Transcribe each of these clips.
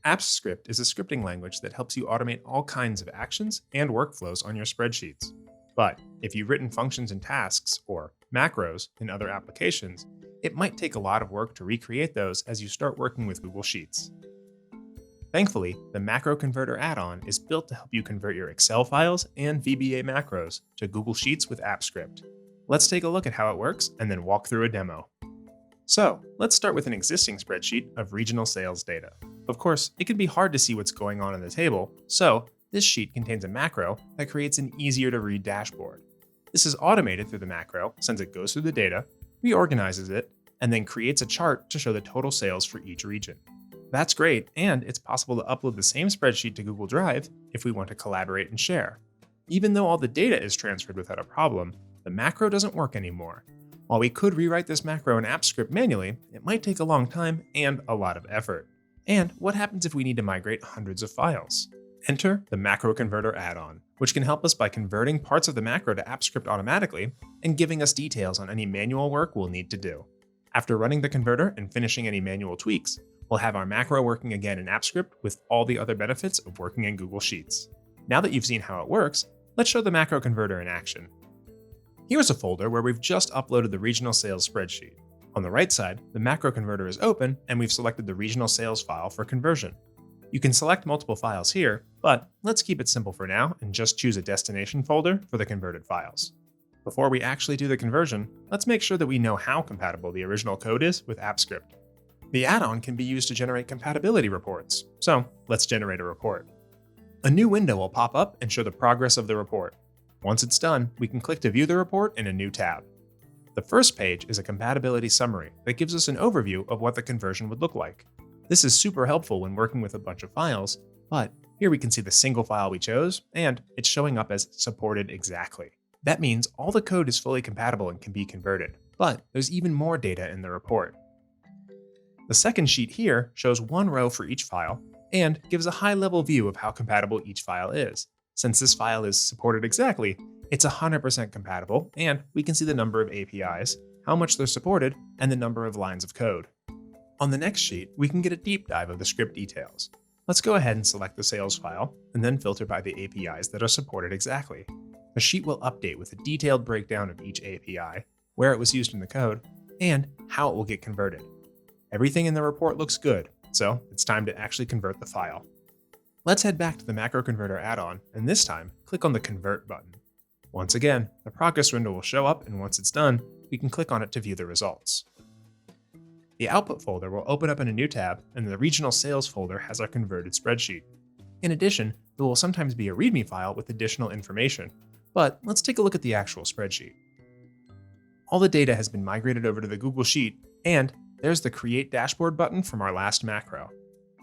AppScript is a scripting language that helps you automate all kinds of actions and workflows on your spreadsheets. But if you've written functions and tasks, or macros, in other applications, it might take a lot of work to recreate those as you start working with Google Sheets. Thankfully, the Macro Converter add-on is built to help you convert your Excel files and VBA macros to Google Sheets with AppScript. Let's take a look at how it works and then walk through a demo. So, let's start with an existing spreadsheet of regional sales data. Of course, it can be hard to see what's going on in the table, so this sheet contains a macro that creates an easier-to-read dashboard. This is automated through the macro since it goes through the data, reorganizes it, and then creates a chart to show the total sales for each region. That's great, and it's possible to upload the same spreadsheet to Google Drive if we want to collaborate and share. Even though all the data is transferred without a problem, the macro doesn't work anymore. While we could rewrite this macro in AppScript manually, it might take a long time and a lot of effort. And what happens if we need to migrate hundreds of files? Enter the Macro Converter add-on, which can help us by converting parts of the macro to AppScript automatically and giving us details on any manual work we'll need to do. After running the converter and finishing any manual tweaks, we'll have our macro working again in AppScript with all the other benefits of working in Google Sheets. Now that you've seen how it works, let's show the Macro Converter in action. Here's a folder where we've just uploaded the regional sales spreadsheet. On the right side, the Macro Converter is open and we've selected the regional sales file for conversion. You can select multiple files here, but let's keep it simple for now and just choose a destination folder for the converted files. Before we actually do the conversion, let's make sure that we know how compatible the original code is with AppScript. The add-on can be used to generate compatibility reports, so let's generate a report. A new window will pop up and show the progress of the report. Once it's done, we can click to view the report in a new tab. The first page is a compatibility summary that gives us an overview of what the conversion would look like. This is super helpful when working with a bunch of files, but here we can see the single file we chose, and it's showing up as supported exactly. That means all the code is fully compatible and can be converted, but there's even more data in the report. The second sheet here shows one row for each file and gives a high-level view of how compatible each file is. Since this file is supported exactly, it's 100% compatible, and we can see the number of APIs, how much they're supported, and the number of lines of code. On the next sheet, we can get a deep dive of the script details. Let's go ahead and select the sales file, and then filter by the APIs that are supported exactly. The sheet will update with a detailed breakdown of each API, where it was used in the code, and how it will get converted. Everything in the report looks good, so it's time to actually convert the file. Let's head back to the Macro Converter add-on, and this time, click on the Convert button. Once again, the progress window will show up, and once it's done, we can click on it to view the results. The Output folder will open up in a new tab, and the Regional Sales folder has our converted spreadsheet. In addition, there will sometimes be a README file with additional information, but let's take a look at the actual spreadsheet. All the data has been migrated over to the Google Sheet, and there's the Create Dashboard button from our last macro.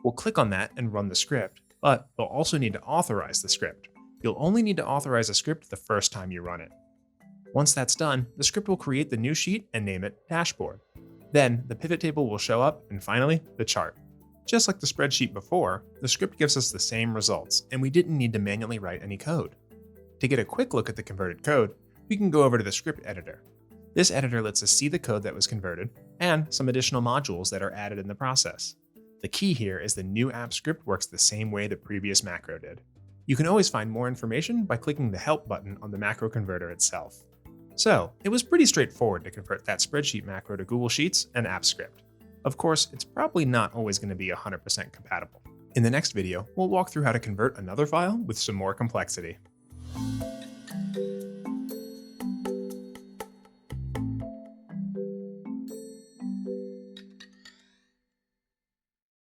We'll click on that and run the script, but you'll also need to authorize the script. You'll only need to authorize a script the first time you run it. Once that's done, the script will create the new sheet and name it Dashboard. Then the pivot table will show up, and finally, the chart. Just like the spreadsheet before, the script gives us the same results, and we didn't need to manually write any code. To get a quick look at the converted code, we can go over to the script editor. This editor lets us see the code that was converted, and some additional modules that are added in the process. The key here is the new AppScript works the same way the previous macro did. You can always find more information by clicking the Help button on the Macro Converter itself. So, it was pretty straightforward to convert that spreadsheet macro to Google Sheets and AppScript. Of course, it's probably not always going to be 100% compatible. In the next video, we'll walk through how to convert another file with some more complexity.